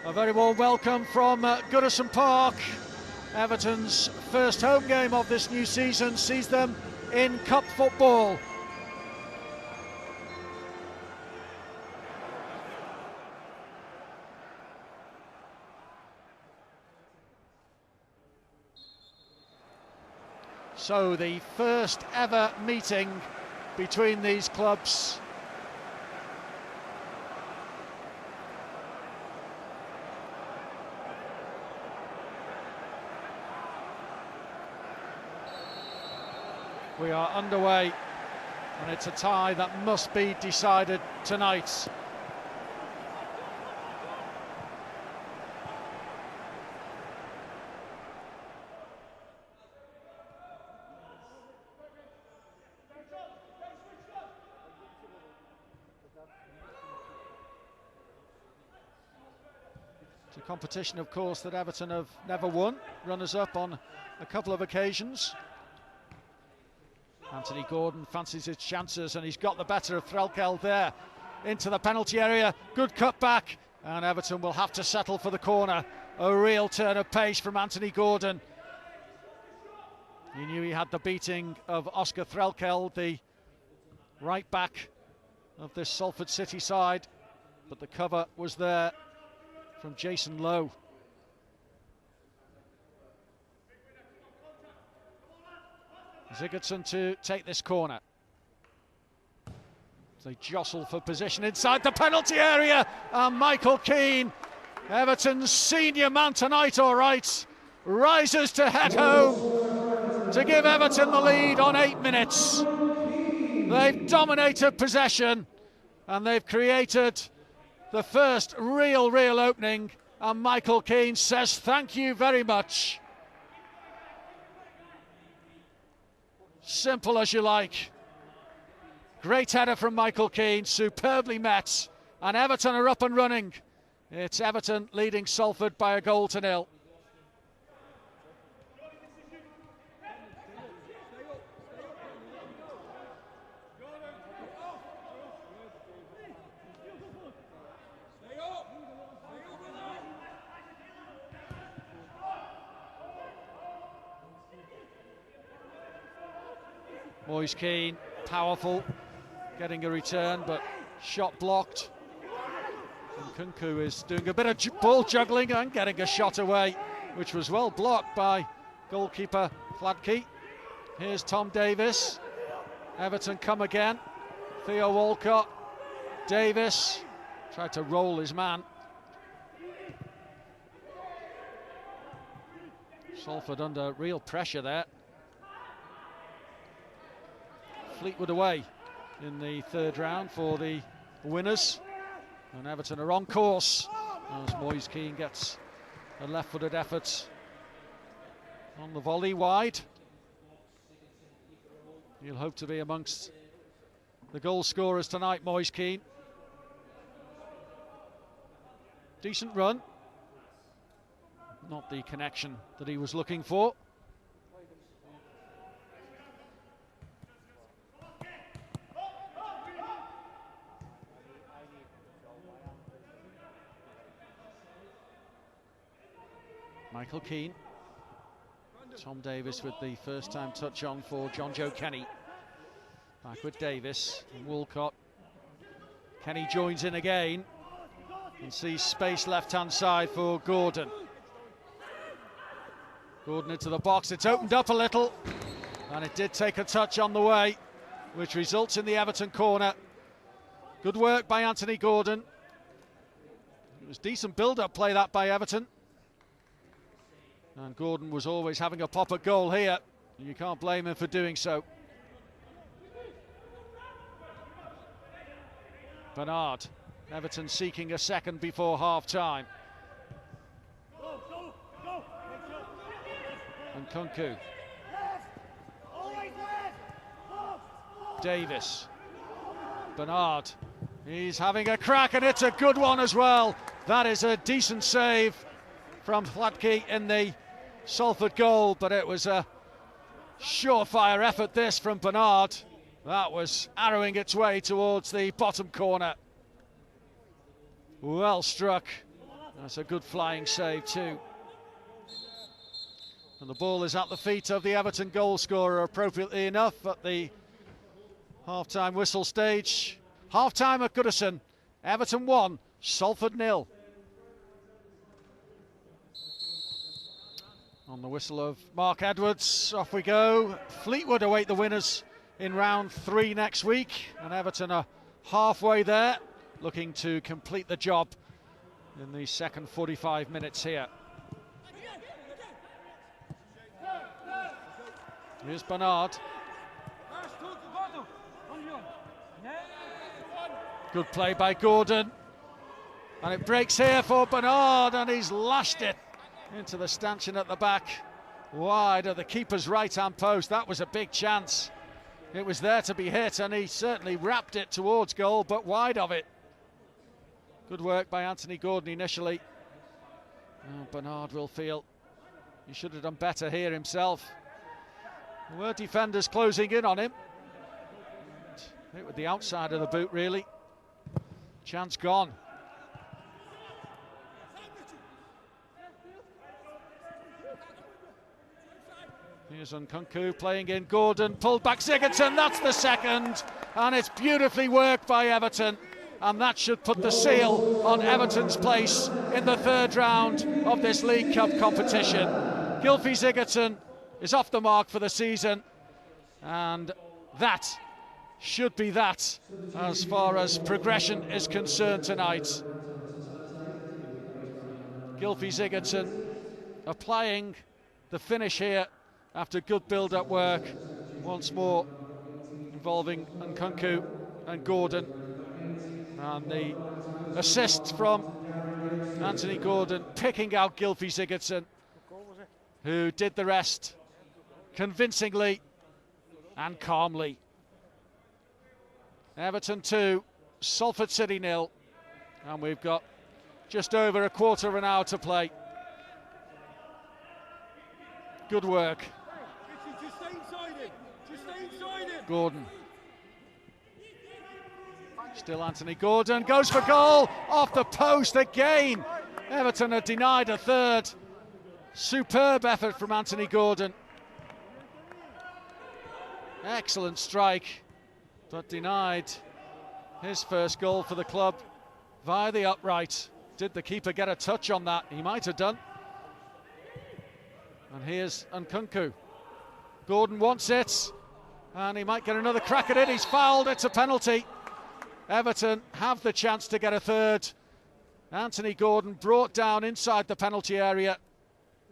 A very warm welcome from Goodison Park. Everton's first home game of this new season sees them in cup football. So the first ever meeting between these clubs. We are underway, and it's a tie that must be decided tonight. It's a competition, of course, that Everton have never won, runners-up on a couple of occasions. Anthony Gordon fancies his chances, and he's got the better of Threlkeld there into the penalty area. Good cut back, and Everton will have to settle for the corner. A real turn of pace from Anthony Gordon. He knew he had the beating of Oscar Threlkeld, the right back of this Salford City side, but the cover was there from Jason Lowe. Sigurdsson to take this corner. They jostle for position inside the penalty area, and Michael Keane, Everton's senior man tonight, all right, rises to head home to give Everton the lead on 8 minutes. They've dominated possession, and they've created the first real opening, and Michael Keane says thank you very much. Simple as you like. Great header from Michael Keane, superbly met, and Everton are up and running. It's Everton leading Salford by 1-0. Moise Keane, powerful, getting a return, but shot blocked. And Kunku is doing a bit of ball juggling and getting a shot away, which was well blocked by goalkeeper Fladke. Here's Tom Davis. Everton come again. Theo Walcott. Davis tried to roll his man. Salford under real pressure there. Fleetwood away in the third round for the winners, and Everton are on course as Moise Keane gets a left-footed effort on the volley wide. He'll hope to be amongst the goal scorers tonight, Moise Keane. Decent run, not the connection that he was looking for. Michael Keane. Tom Davis with the first time touch on for John Joe Kenny. Back with Davis and Walcott. Kenny joins in again and sees space left hand side for Gordon. Gordon into the box, it's opened up a little, and it did take a touch on the way, which results in the Everton corner. Good work by Anthony Gordon. It was decent build-up play that by Everton. And Gordon was always having a pop at goal here. You can't blame him for doing so. Bernard, Everton seeking a second before half-time. And Kunku. Davis. Bernard. He's having a crack, and it's a good one as well. That is a decent save from Fladke in the Salford goal, but it was a surefire effort this from Bernard. That was arrowing its way towards the bottom corner. Well struck That's a good flying save too. And the ball is at the feet of the Everton goal scorer, appropriately enough, at the half-time whistle stage. Half-time at Goodison. Everton 1, Salford 0. On the whistle of Mark Edwards, off we go. Fleetwood await the winners in round 3 next week, and Everton are halfway there, looking to complete the job in the second 45 minutes here. Here's Bernard. Good play by Gordon, and it breaks here for Bernard, and he's lashed it into the stanchion at the back, wide of the keeper's right-hand post. That was a big chance. It was there to be hit, and he certainly wrapped it towards goal, but wide of it. Good work by Anthony Gordon initially. Oh, Bernard will feel he should have done better here himself. There were defenders closing in on him. Hit with the outside of the boot, really. Chance gone. Here's Nkunku playing in. Gordon pulled back. Sigurdsson, that's the second, and it's beautifully worked by Everton, and that should put the seal on Everton's place in the third round of this League Cup competition. Gylfi Sigurdsson is off the mark for the season, and that should be that as far as progression is concerned tonight. Gylfi Sigurdsson applying the finish here after good build-up work, once more involving Nkunku and Gordon, and the assist from Anthony Gordon picking out Gylfi Sigurdsson, who did the rest convincingly and calmly. Everton 2, Salford City 0, and we've got just over a quarter of an hour to play. Good work. Gordon. Still Anthony Gordon, goes for goal, off the post again. Everton are denied a third. Superb effort from Anthony Gordon. Excellent strike, but denied his first goal for the club via the upright. Did the keeper get a touch on that? He might have done. And here's Nkunku. Gordon wants it, and he might get another crack at it. He's fouled, it's a penalty. Everton have the chance to get a third. Anthony Gordon brought down inside the penalty area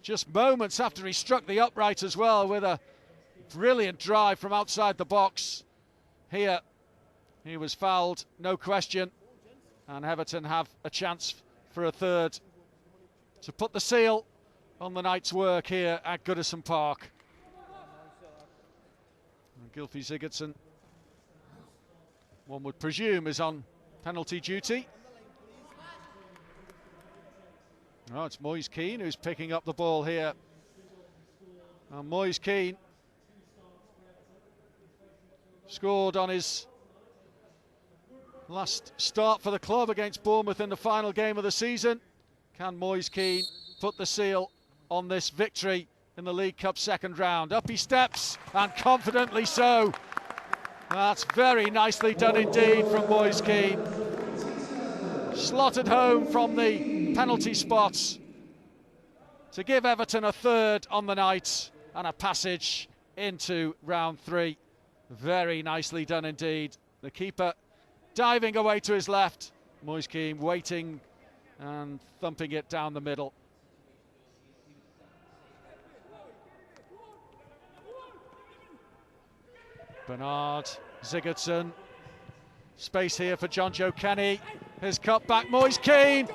just moments after he struck the upright as well, with a brilliant drive from outside the box. Here he was fouled, no question, and Everton have a chance for a third to put the seal on the night's work here at Goodison Park. And Gylfi Sigurdsson, one would presume, is on penalty duty. Oh, it's Moise Keane who's picking up the ball here. And Moise Keane scored on his last start for the club against Bournemouth in the final game of the season. Can Moise Keane put the seal on this victory in the League Cup second round? Up he steps, and confidently so. That's very nicely done indeed from Moise Keane. Slotted home from the penalty spots to give Everton a third on the night and a passage into round 3. Very nicely done indeed. The keeper diving away to his left, Moise Keane waiting and thumping it down the middle. Bernard, Sigurdsson, space here for John Joe Kenny. His cut back, Moise Keane,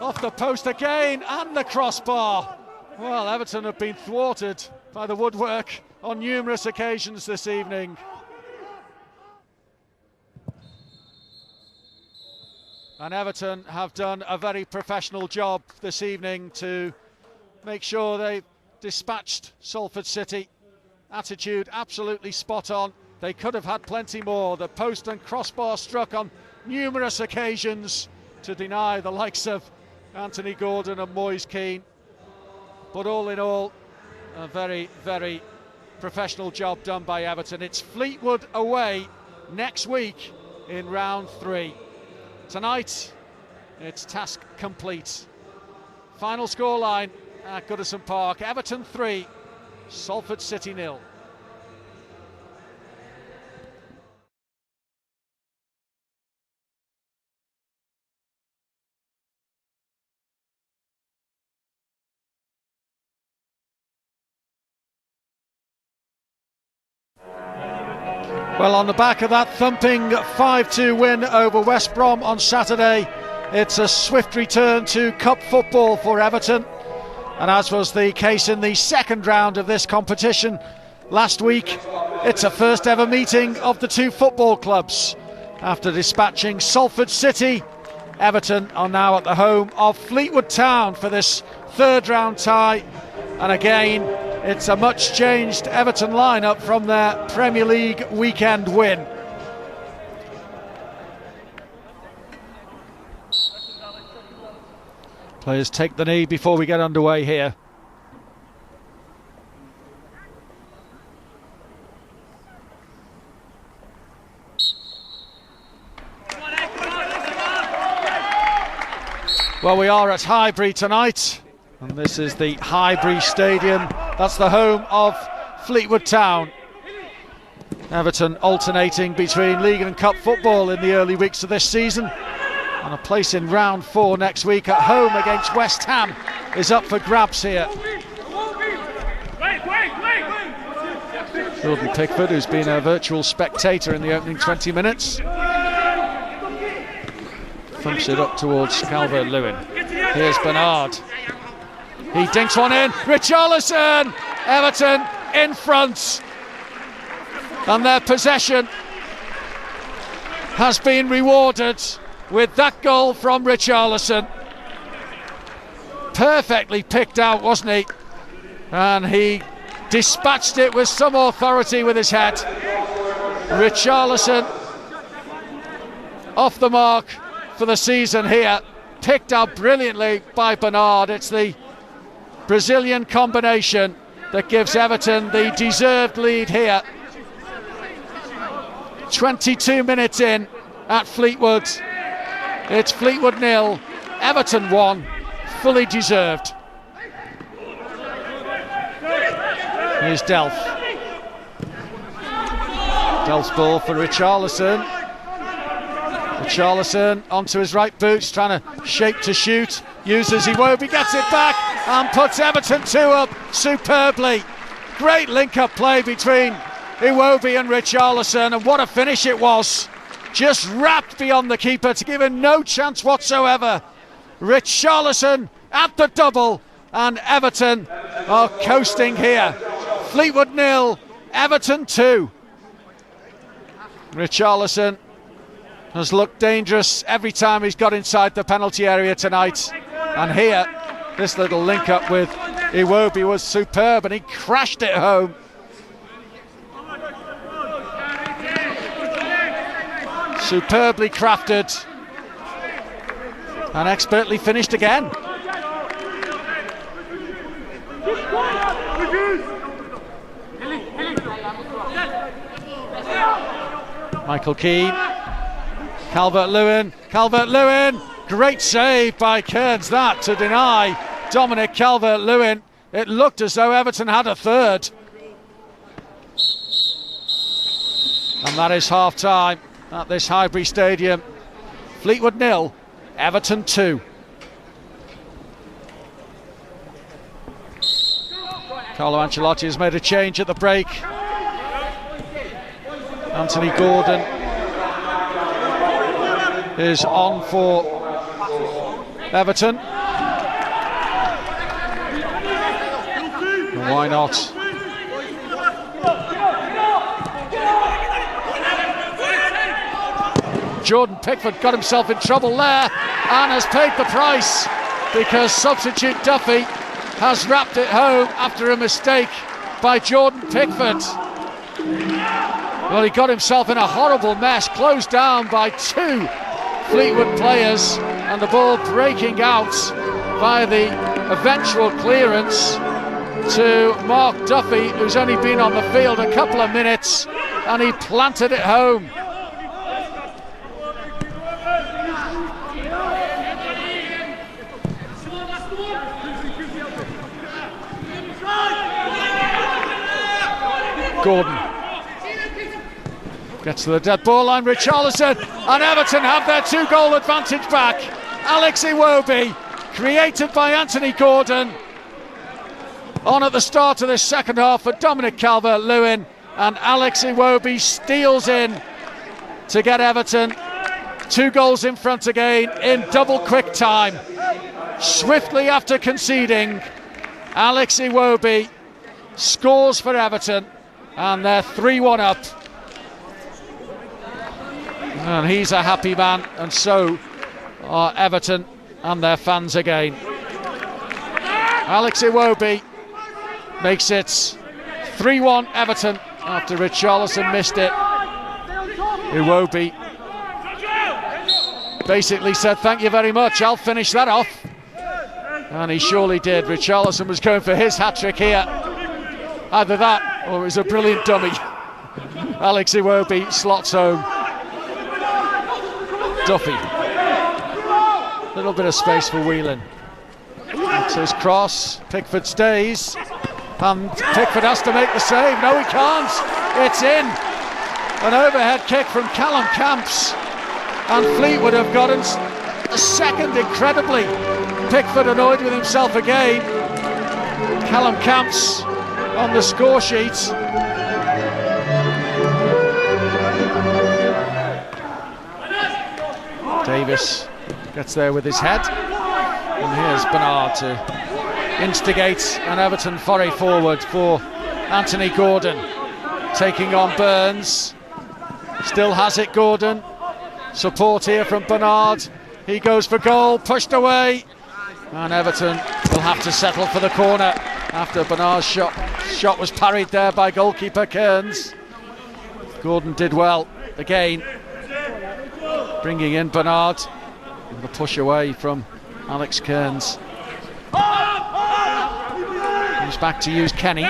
off the post again, and the crossbar. Well, Everton have been thwarted by the woodwork on numerous occasions this evening. And Everton have done a very professional job this evening to make sure they've dispatched Salford City. Attitude absolutely spot on. They could have had plenty more. The post and crossbar struck on numerous occasions to deny the likes of Anthony Gordon and Moise Keane. But all in all, a very, very professional job done by Everton. It's Fleetwood away next week in round 3. Tonight, it's task complete. Final scoreline at Goodison Park: Everton 3, Salford City 0. Well, on the back of that thumping 5-2 win over West Brom on Saturday, it's a swift return to cup football for Everton. And as was the case in the second round of this competition last week, it's a first ever meeting of the two football clubs. After dispatching Salford City, Everton are now at the home of Fleetwood Town for this third round tie. And again, it's a much changed Everton lineup from their Premier League weekend win. Players take the knee before we get underway here. Well, we are at Highbury tonight, and this is the Highbury Stadium. That's the home of Fleetwood Town. Everton alternating between League and Cup football in the early weeks of this season, and a place in round 4 next week at home against West Ham is up for grabs here. Jordan Pickford, who's been a virtual spectator in the opening 20 minutes, thumps it up towards Calvert-Lewin. Here's Bernard. He dinks one in. Richarlison! Everton in front. And their possession has been rewarded with that goal from Richarlison. Perfectly picked out, wasn't he? And he dispatched it with some authority with his head. Richarlison off the mark for the season here. Picked out brilliantly by Bernard. It's the Brazilian combination that gives Everton the deserved lead here. 22 minutes in at Fleetwood. It's Fleetwood 0, Everton 1, fully deserved. Here's Delph. Delph's ball for Richarlison. Richarlison onto his right boots, trying to shape to shoot. Uses Iwobi, gets it back and puts Everton 2 up superbly. Great link-up play between Iwobi and Richarlison, and what a finish it was. Just wrapped beyond the keeper to give him no chance whatsoever. Richarlison at the double, and Everton are coasting here. Fleetwood 0, Everton 2. Richarlison has looked dangerous every time he's got inside the penalty area tonight. And here, this little link-up with Iwobi was superb, and he crashed it home. Superbly crafted and expertly finished again. Michael Keane, Calvert-Lewin, great save by Kearns that to deny Dominic Calvert-Lewin. It looked as though Everton had a third. And that is half-time at this Highbury Stadium. Fleetwood 0, Everton 2. Carlo Ancelotti has made a change at the break. Anthony Gordon is on for Everton. And why not? Jordan Pickford got himself in trouble there and has paid the price, because substitute Duffy has wrapped it home after a mistake by Jordan Pickford. Well, he got himself in a horrible mess, closed down by two Fleetwood players, and the ball breaking out by the eventual clearance to Mark Duffy, who's only been on the field a couple of minutes, and he planted it home. Gordon gets to the dead ball line, Richarlison, and Everton have their 2-goal advantage back. Alex Iwobi, created by Anthony Gordon, on at the start of this second half for Dominic Calvert-Lewin, and Alex Iwobi steals in to get Everton 2 goals in front again in double quick time. Swiftly after conceding, Alex Iwobi scores for Everton, and they're 3-1 up. And he's a happy man, and so are Everton and their fans again. Alex Iwobi makes it 3-1 Everton after Richarlison missed it. Iwobi basically said, "Thank you very much, I'll finish that off." And he surely did. Richarlison was going for his hat-trick here. Either that or it was a brilliant dummy. Alex Iwobi slots home. Duffy. A little bit of space for Whelan. It's his cross. Pickford stays. And Pickford has to make the save. No, he can't. It's in. An overhead kick from Callum Camps. And Fleetwood have gotten a second, incredibly. Pickford annoyed with himself again. Callum Camps on the score sheet. Davis gets there with his head. And here's Bernard to instigate an Everton foray forward for Anthony Gordon. Taking on Burns. Still has it, Gordon. Support here from Bernard. He goes for goal, pushed away. And Everton will have to settle for the corner after Bernard's shot was parried there by goalkeeper Kearns. Gordon did well again, bringing in Bernard. The push away from Alex Kearns. Comes back to use Kenny.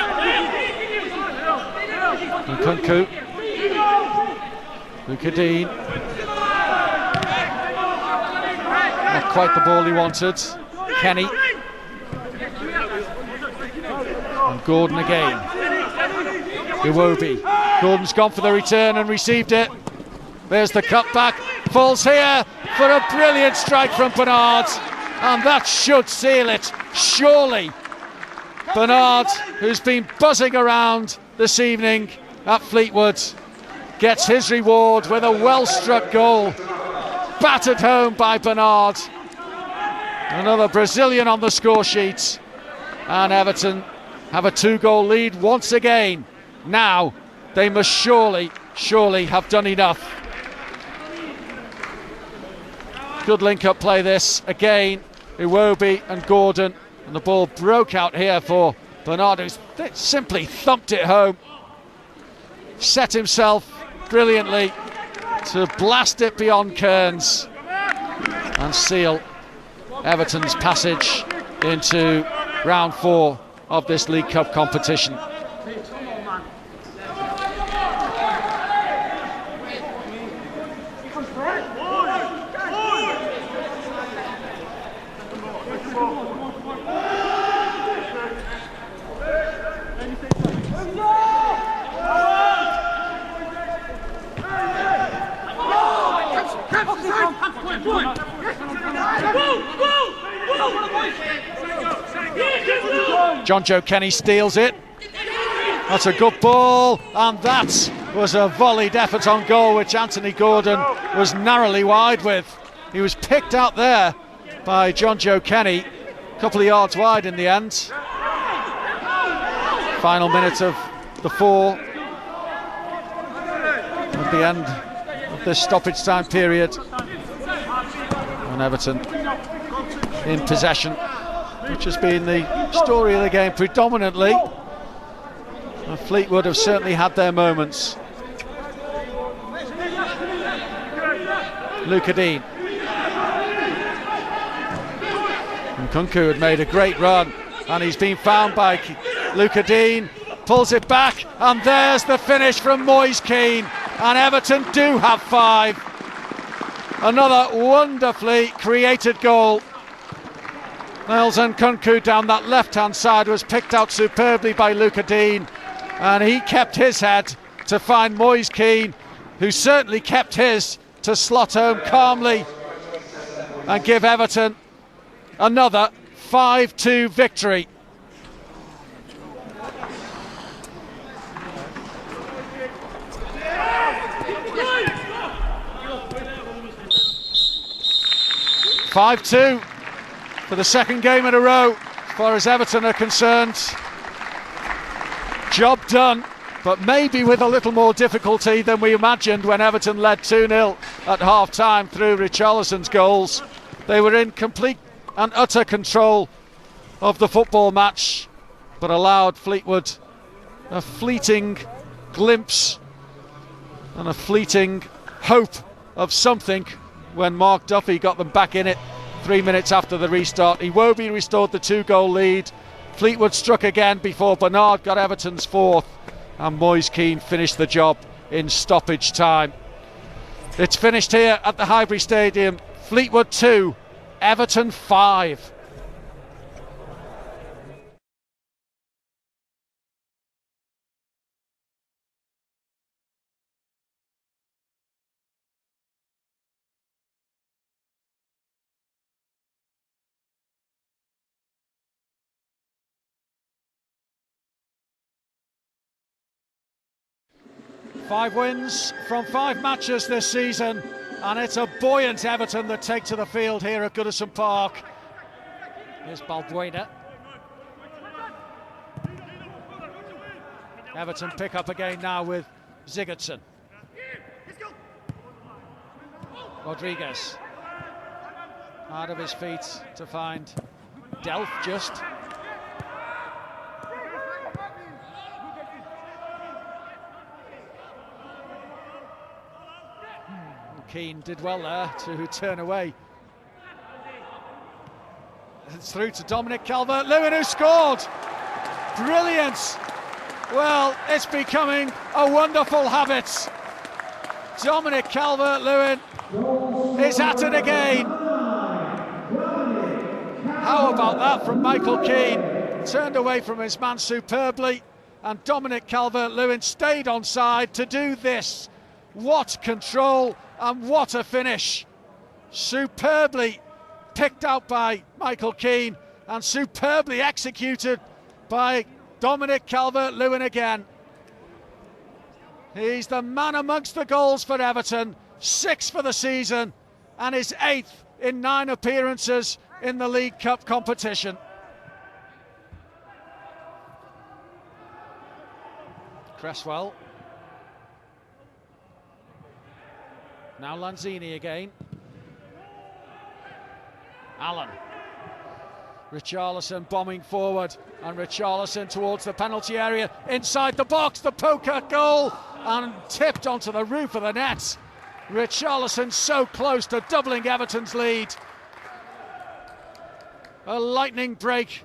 Nkunku. Luca Dean. Not quite the ball he wanted. Kenny. And Gordon again. Iwobi. Gordon's gone for the return and received it. There's the cutback. Falls here for a brilliant strike from Bernard. And that should seal it, surely. Bernard, who's been buzzing around this evening at Fleetwood, gets his reward with a well-struck goal. Battered home by Bernard. Another Brazilian on the score sheet. And Everton have a 2-goal lead once again. Now they must surely have done enough. Good link-up play this. Again, Iwobi and Gordon. And the ball broke out here for Bernard, who simply thumped it home. Set himself brilliantly to blast it beyond Kearns and seal Everton's passage into round 4 of this League Cup competition. John Joe Kenny steals it. That's a good ball, and that was a volleyed effort on goal, which Anthony Gordon was narrowly wide with. He was picked out there by John Joe Kenny, a couple of yards wide in the end. Final minute of the 4 at the end of this stoppage time period. And Everton in possession, which has been the story of the game predominantly. And Fleetwood have certainly had their moments. Luca Dean. Nkunku had made a great run, and he's been found by Luca Dean, pulls it back, and there's the finish from Moise Kean, and Everton do have 5. Another wonderfully created goal. Niels Nkunku down that left-hand side was picked out superbly by Luca Dean, and he kept his head to find Moise Kean, who certainly kept his to slot home calmly and give Everton another 5-2 victory. (5-2) for the second game in a row, as far as Everton are concerned. Job done, but maybe with a little more difficulty than we imagined when Everton led 2-0 at half-time through Richarlison's goals. They were in complete and utter control of the football match, but allowed Fleetwood a fleeting glimpse and a fleeting hope of something when Mark Duffy got them back in it 3 minutes after the restart. Iwobi restored the 2-goal lead. Fleetwood struck again before Bernard got Everton's 4th, and Moise Kean finished the job in stoppage time. It's finished here at the Highbury Stadium. Fleetwood 2, Everton 5. Five wins from 5 matches this season, and it's a buoyant Everton that take to the field here at Goodison Park. Here's Balbuena. Everton pick up again now with Sigurdsson. Rodriguez out of his feet to find Delph just. Keane did well there to turn away. It's through to Dominic Calvert-Lewin, who scored. Brilliant. Well, it's becoming a wonderful habit. Dominic Calvert-Lewin is at it again. How about that from Michael Keane? Turned away from his man superbly, and Dominic Calvert-Lewin stayed onside to do this. What control and what a finish. Superbly picked out by Michael Keane and superbly executed by Dominic Calvert-Lewin again. He's the man amongst the goals for Everton, 6 for the season, and his 8th in 9 appearances in the League Cup competition. Cresswell. Now Lanzini again. Allen. Richarlison bombing forward, and Richarlison towards the penalty area, inside the box, the poker goal, and tipped onto the roof of the net. Richarlison so close to doubling Everton's lead. A lightning break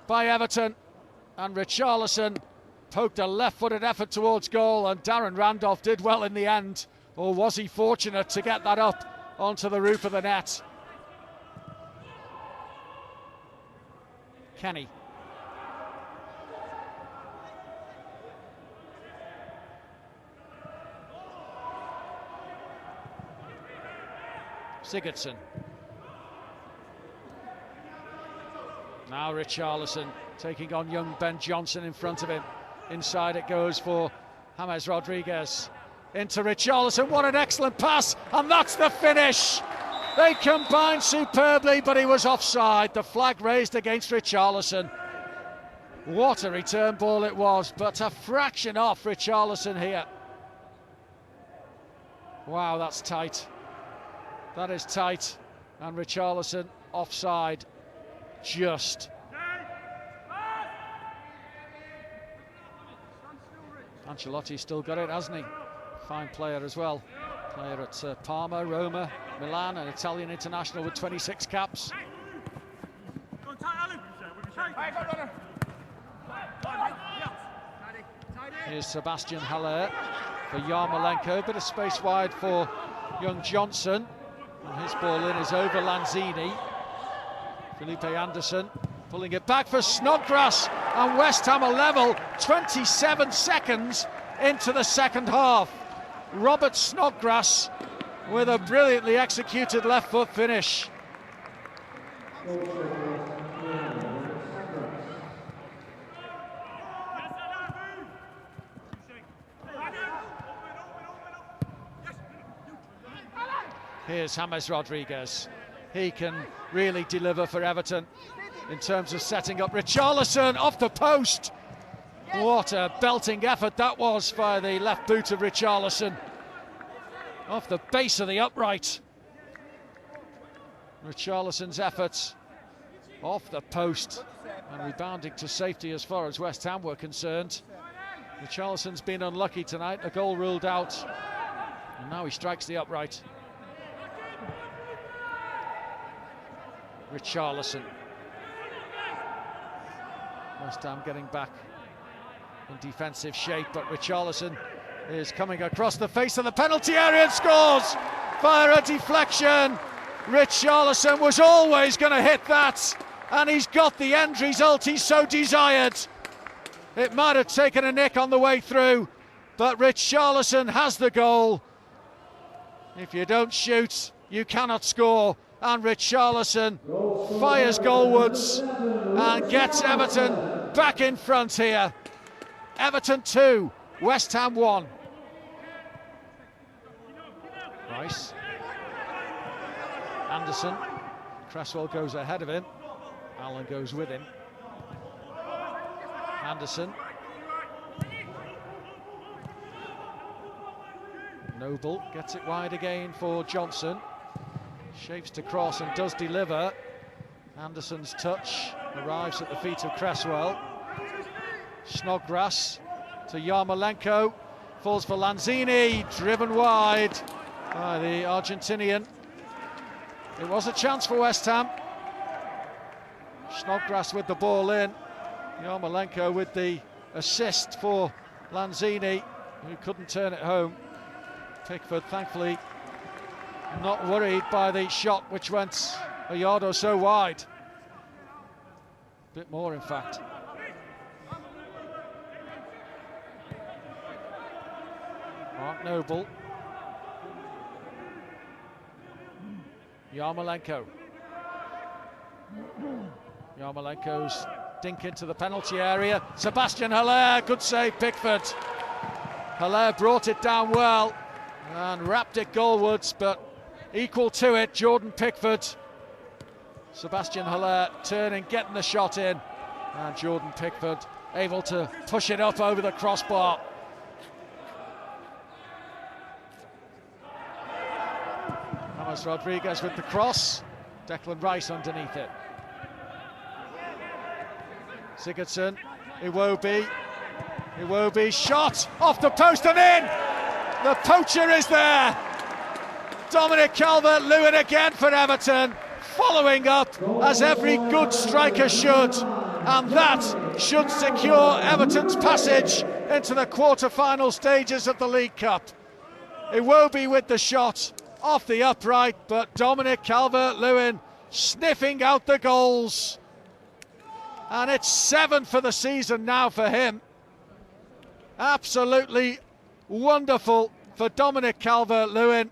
by Everton, and Richarlison poked a left-footed effort towards goal, and Darren Randolph did well in the end. Or was he fortunate to get that up onto the roof of the net? Kenny. Sigurdsson. Now Richarlison taking on young Ben Johnson in front of him. Inside it goes for James Rodriguez. Into Richarlison, what an excellent pass, and that's the finish. They combined superbly, but he was offside. The flag raised against Richarlison. What a return ball it was, but a fraction off Richarlison here. Wow, that's tight. That is tight, and Richarlison offside, just. Ancelotti's still got it, hasn't he? Fine player as well. Player at Parma, Roma, Milan, an Italian international with 26 caps. Here's Sebastian Haller for Yarmolenko, bit of space wide for young Johnson, and his ball in is over Lanzini. Felipe Anderson pulling it back for Snodgrass, and West Ham are level 27 seconds into the second half. Robert Snodgrass with a brilliantly executed left foot finish. Here's James Rodriguez. He can really deliver for Everton in terms of setting up. Richarlison off the post. What a belting effort that was by the left boot of Richarlison. Off the base of the upright. Richarlison's efforts off the post and rebounding to safety as far as West Ham were concerned. Richarlison's been unlucky tonight, a goal ruled out, and now he strikes the upright. Richarlison. West Ham getting back in defensive shape, but Richarlison is coming across the face of the penalty area and scores via a deflection. Richarlison was always going to hit that, and he's got the end result he so desired. It might have taken a nick on the way through, but Richarlison has the goal. If you don't shoot, you cannot score, and Richarlison fires goalwards and gets Everton back in front here. Everton 2, West Ham 1. Rice. Anderson. Cresswell goes ahead of him. Allen goes with him. Anderson. Noble gets it wide again for Johnson. Shapes to cross and does deliver. Anderson's touch arrives at the feet of Cresswell. Snodgrass to Yarmolenko. Falls for Lanzini, driven wide by the Argentinian. It was a chance for West Ham. Snodgrass with the ball in. Yarmolenko with the assist for Lanzini, who couldn't turn it home. Pickford, thankfully, not worried by the shot, which went a yard or so wide. A bit more, in fact. Mark Noble. Yarmolenko. Yarmolenko's dink into the penalty area. Sebastian Haller, good save, Pickford. Haller brought it down well and wrapped it goalwards, but equal to it, Jordan Pickford. Sebastian Haller turning, getting the shot in, and Jordan Pickford able to push it up over the crossbar. James Rodriguez with the cross, Declan Rice underneath it. Sigurdsson, Iwobi, shot off the post and in! The poacher is there! Dominic Calvert-Lewin again for Everton, following up as every good striker should, and that should secure Everton's passage into the quarter-final stages of the League Cup. Iwobi with the shot off the upright, but Dominic Calvert-Lewin sniffing out the goals. And it's 7 for the season now for him. Absolutely wonderful for Dominic Calvert-Lewin.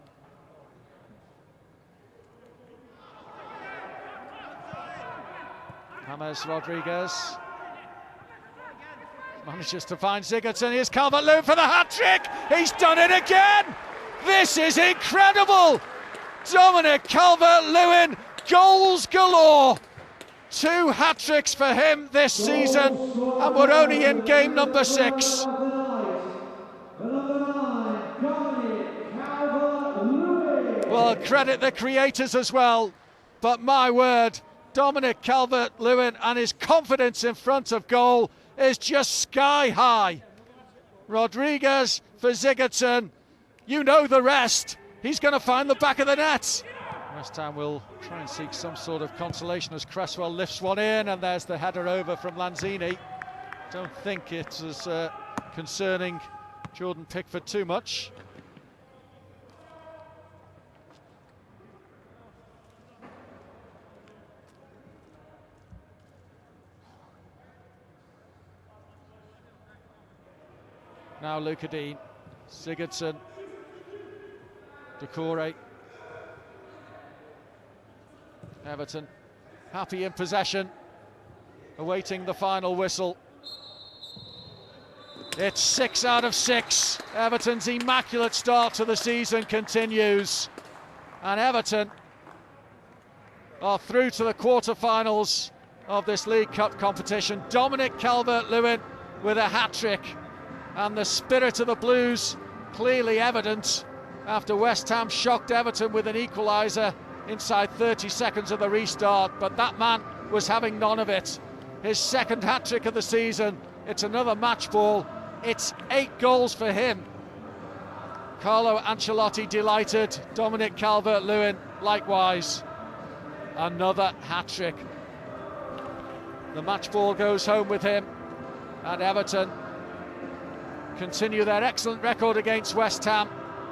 James Rodriguez manages to find Sigurdsson. Here's Calvert-Lewin for the hat-trick. He's done it again. This is incredible. Dominic Calvert-Lewin, goals galore. 2 hat-tricks for him this season, and we're only in game number 6. Well, credit the creators as well, but my word, Dominic Calvert-Lewin and his confidence in front of goal is just sky high. Rodriguez for Sigurdsson. You know the rest. He's going to find the back of the net. West Ham will try and seek some sort of consolation as Cresswell lifts one in, and there's the header over from Lanzini. Don't think it's as concerning Jordan Pickford too much. Now Luca Dean, Sigurdsson, Decore. Everton happy in possession, awaiting the final whistle. It's 6 out of 6. Everton's immaculate start to the season continues, and Everton are through to the quarter-finals of this League Cup competition. Dominic Calvert-Lewin with a hat-trick, and the spirit of the Blues clearly evident after West Ham shocked Everton with an equaliser inside 30 seconds of the restart, but that man was having none of it. His second hat-trick of the season. It's another match ball. It's 8 goals for him. Carlo Ancelotti delighted. Dominic Calvert-Lewin likewise. Another hat-trick. The match ball goes home with him, and Everton continue their excellent record against West Ham.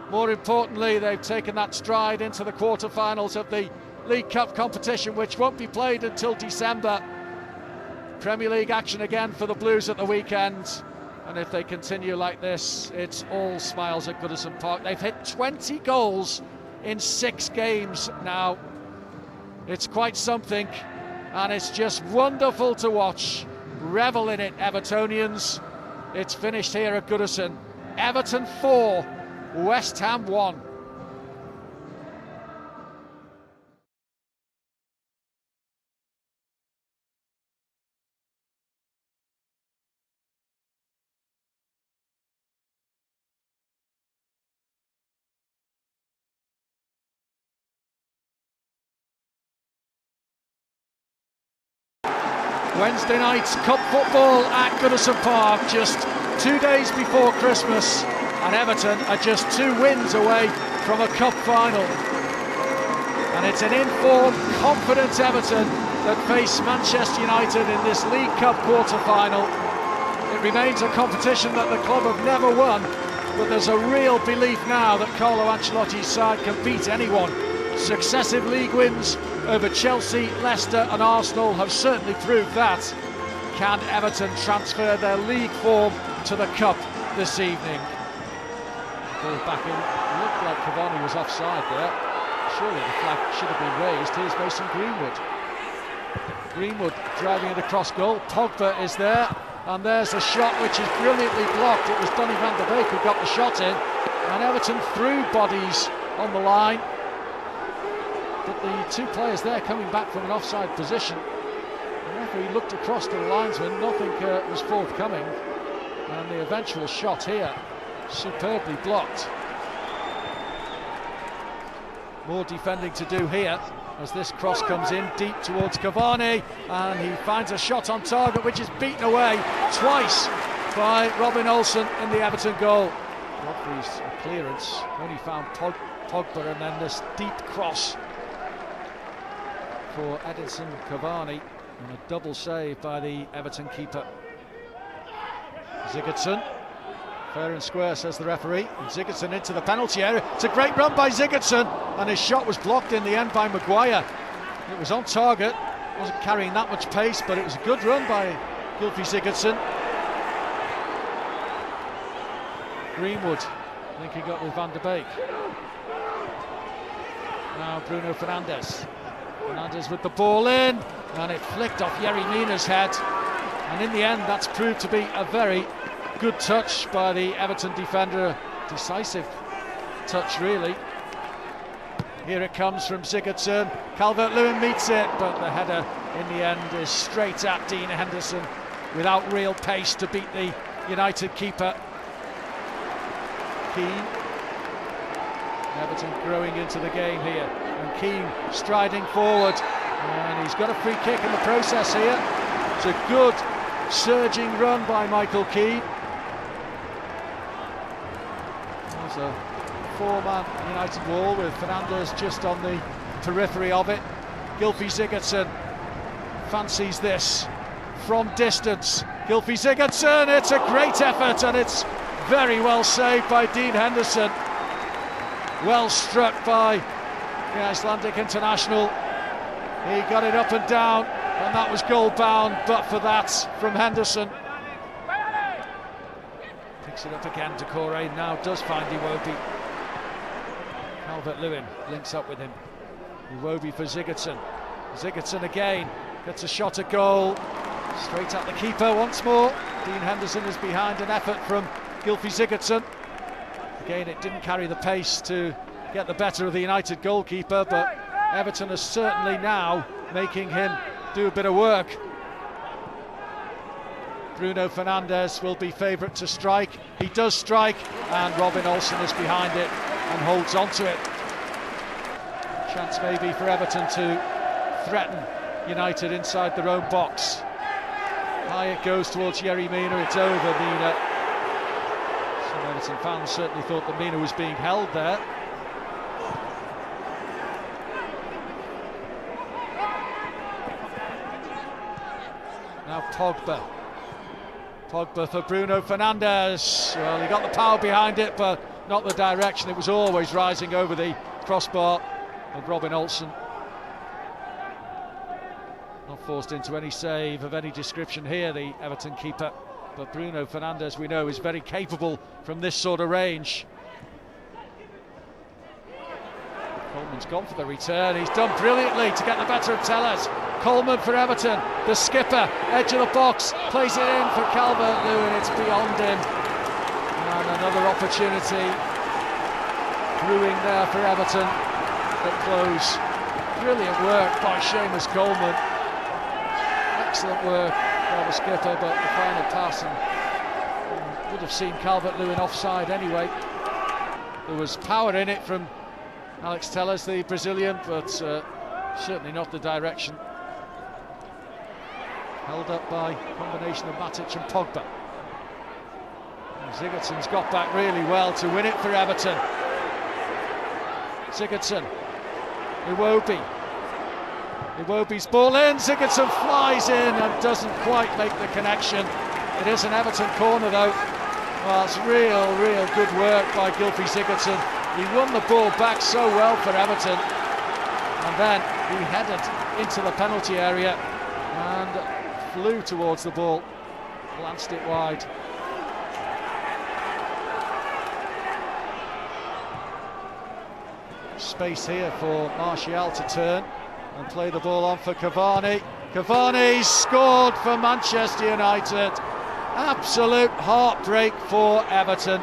More importantly, they've taken that stride into the quarter-finals of the League Cup competition, which won't be played until December. Premier League action again for the Blues at the weekend, and if they continue like this, it's all smiles at Goodison Park. They've hit 20 goals in 6 games now. It's quite something, and it's just wonderful to watch. Revel in it, Evertonians. It's finished here at Goodison. Everton 4, West Ham 1. Wednesday night's cup football at Goodison Park, just 2 days before Christmas, and Everton are just 2 wins away from a cup final. And it's an in-form, confident Everton that face Manchester United in this League Cup quarter-final. It remains a competition that the club have never won, but there's a real belief now that Carlo Ancelotti's side can beat anyone. Successive league wins over Chelsea, Leicester and Arsenal have certainly proved that. Can Everton transfer their league form to the Cup this evening? Ball back in. It looked like Cavani was offside there. Surely the flag should have been raised. Here's Mason Greenwood. Greenwood driving it across goal. Pogba is there, and there's a shot which is brilliantly blocked. It was Donny van der Beek who got the shot in, and Everton threw bodies on the line. But the 2 players there coming back from an offside position. The referee looked across to the linesman, nothing was forthcoming, and the eventual shot here superbly blocked. More defending to do here as this cross comes in deep towards Cavani, and he finds a shot on target which is beaten away twice by Robin Olsen in the Everton goal. Godfrey's clearance only found Pogba, and then this deep cross for Edinson Cavani, and a double save by the Everton keeper. Sigurdsson, fair and square, says the referee, and Sigurdsson into the penalty area. It's a great run by Sigurdsson, and his shot was blocked in the end by Maguire. It was on target, wasn't carrying that much pace, but it was a good run by Gylfi Sigurdsson. Greenwood, I think he got with Van der Beek. Now Bruno Fernandes. Fernandes with the ball in, and it flicked off Yerry Mina's head, and in the end that's proved to be a very good touch by the Everton defender. Decisive touch really. Here it comes from Sigurdsson. Calvert-Lewin meets it, but the header in the end is straight at Dean Henderson without real pace to beat the United keeper. Keane. Everton growing into the game here, and Keane striding forward, and he's got a free kick in the process here. It's a good surging run by Michael Keane. There's a four-man United wall with Fernandes just on the periphery of it. Gylfi Sigurdsson fancies this from distance. Gylfi Sigurdsson, it's a great effort and it's very well saved by Dean Henderson. Well struck by the Icelandic international. He got it up and down, and that was goal bound, but for that from Henderson. Picks it up again, Decore now does find Iwobi. Calvert-Lewin links up with him. Iwobi for Sigurdsson. Sigurdsson again, gets a shot at goal. Straight at the keeper once more. Dean Henderson is behind an effort from Gylfi Sigurdsson. Again, it didn't carry the pace to get the better of the United goalkeeper, but Everton is certainly now making him do a bit of work. Bruno Fernandes will be favourite to strike. He does strike, and Robin Olsen is behind it and holds on to it. Chance maybe for Everton to threaten United inside their own box. High it goes towards Yerry Mina, it's over Mina. Some Everton fans certainly thought that Mina was being held there. Now Pogba. Pogba for Bruno Fernandes. Well, he got the power behind it, but not the direction. It was always rising over the crossbar of Robin Olsen. Not forced into any save of any description here, the Everton keeper. But Bruno Fernandes, we know, is very capable from this sort of range. Coleman's gone for the return. He's done brilliantly to get the better of Tellez. Coleman for Everton, the skipper, edge of the box, plays it in for Calvert-Lewin, it's beyond him. And another opportunity brewing there for Everton at close. Brilliant work by Seamus Coleman. Excellent work by the skipper, but the final pass and would have seen Calvert-Lewin offside anyway. There was power in it from Alex Tellez, the Brazilian, but certainly not the direction. Held up by a combination of Matic and Pogba. And Sigurdsson's got back really well to win it for Everton. Sigurdsson, Iwobi. Iwobi's ball in, Sigurdsson flies in and doesn't quite make the connection. It is an Everton corner though. Well, it's real good work by Gylfi Sigurdsson. He won the ball back so well for Everton, and then he headed into the penalty area and flew towards the ball, glanced it wide. Space here for Martial to turn and play the ball on for Cavani. Cavani scored for Manchester United. Absolute heartbreak for Everton.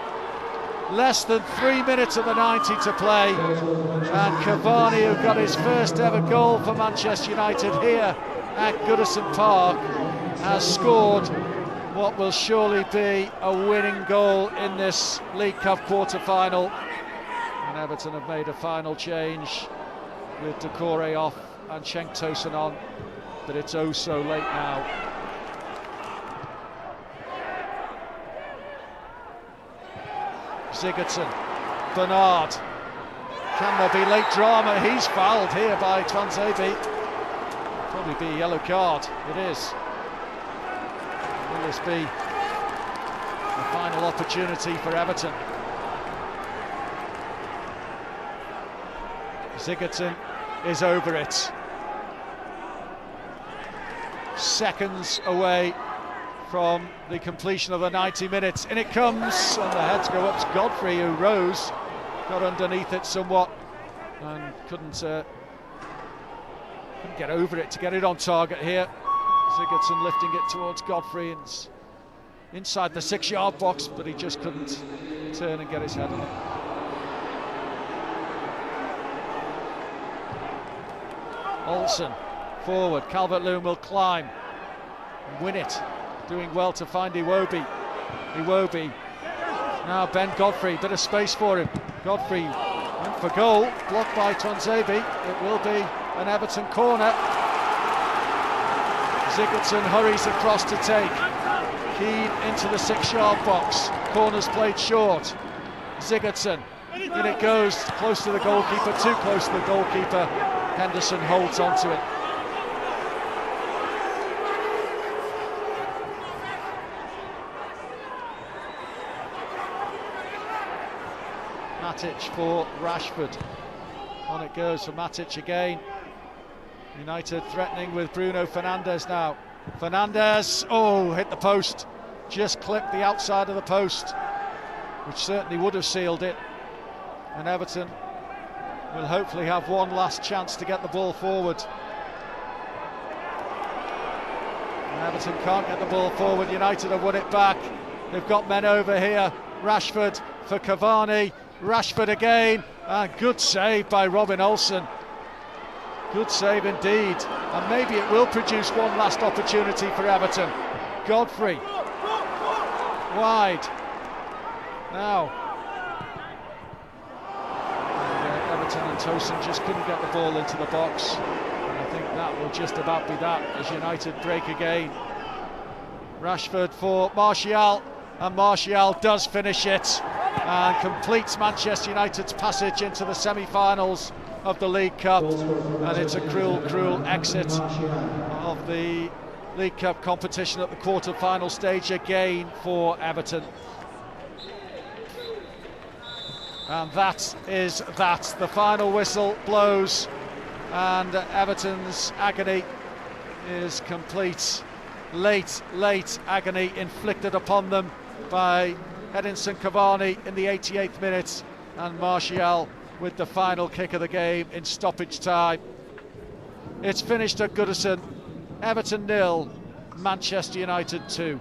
Less than 3 minutes of the 90 to play, and Cavani, who got his first ever goal for Manchester United here at Goodison Park, has scored what will surely be a winning goal in this League Cup quarter-final. And Everton have made a final change with Decore off and Cenk Tosun on, but it's oh so late now. Sigurdsson, Bernard. Can there be late drama? He's fouled here by Tuanzebe. Probably be a yellow card. It is. Will this be the final opportunity for Everton? Sigurdsson is over it. Seconds away from the completion of the 90 minutes. In it comes, and the heads go up. It's Godfrey who rose, got underneath it somewhat, and couldn't get over it to get it on target here. Sigurdsson lifting it towards Godfrey, and inside the 6-yard box, but he just couldn't turn and get his head on it. Olsen forward, Calvert-Lewin will climb and win it. Doing well to find Iwobi. Iwobi. Now Ben Godfrey, bit of space for him. Godfrey went for goal, blocked by Tuanzebe. It will be an Everton corner. Sigurdsson hurries across to take. Keane into the 6-yard box. Corner's played short. Sigurdsson In it goes, close to the goalkeeper, too close to the goalkeeper. Henderson holds onto it. Matic for Rashford. On it goes for Matic again. United threatening with Bruno Fernandes now. Fernandes, oh, hit the post. Just clipped the outside of the post, which certainly would have sealed it. And Everton will hopefully have one last chance to get the ball forward. And Everton can't get the ball forward. United have won it back. They've got men over here. Rashford for Cavani. Rashford again. And good save by Robin Olsen. Good save indeed. And maybe it will produce one last opportunity for Everton. Godfrey. Wide. Now. Everton and Tosin just couldn't get the ball into the box. And I think that will just about be that as United break again. Rashford for Martial. And Martial does finish it and completes Manchester United's passage into the semi-finals of the League Cup. And it's a cruel, cruel exit of the League Cup competition at the quarter-final stage again for Everton. And that is that. The final whistle blows and Everton's agony is complete. Late agony inflicted upon them by Edinson Cavani in the 88th minute, and Martial with the final kick of the game in stoppage time. It's finished at Goodison. Everton 0, Manchester United 2.